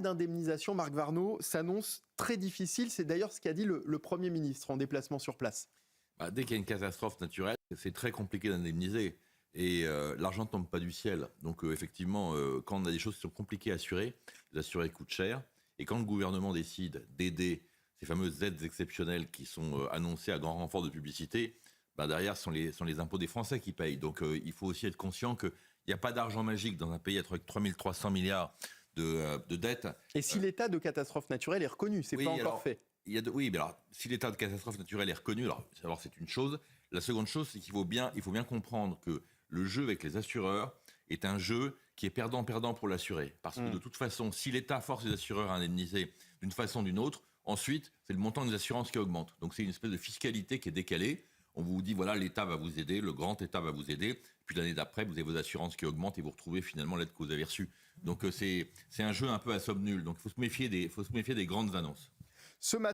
d'indemnisation, Marc Warneau, s'annonce très difficile. C'est d'ailleurs ce qu'a dit le Premier ministre en déplacement sur place. Dès qu'il y a une catastrophe naturelle, c'est très compliqué d'indemniser. Et l'argent ne tombe pas du ciel. Donc effectivement, quand on a des choses qui sont compliquées à assurer, les assurés coûtent cher. Et quand le gouvernement décide d'aider ces fameuses aides exceptionnelles qui sont annoncées à grand renfort de publicité, derrière, ce sont les impôts des Français qui payent. Donc il faut aussi être conscient qu'il n'y a pas d'argent magique dans un pays avec 3 300 milliards de dettes. Et si l'état de catastrophe naturelle est reconnu, c'est pas encore fait. Oui, mais alors, si l'état de catastrophe naturelle est reconnu, alors c'est une chose. La seconde chose, c'est qu'il faut bien comprendre que le jeu avec les assureurs est un jeu qui est perdant-perdant pour l'assuré. Parce que de toute façon, si l'État force les assureurs à indemniser d'une façon ou d'une autre, ensuite, c'est le montant des assurances qui augmente. Donc c'est une espèce de fiscalité qui est décalée. On vous dit, voilà, l'État va vous aider, le grand État va vous aider. Puis l'année d'après, vous avez vos assurances qui augmentent et vous retrouvez finalement l'aide que vous avez reçue. Donc c'est un jeu un peu à somme nulle. Donc il faut se méfier des grandes annonces. Ce matin,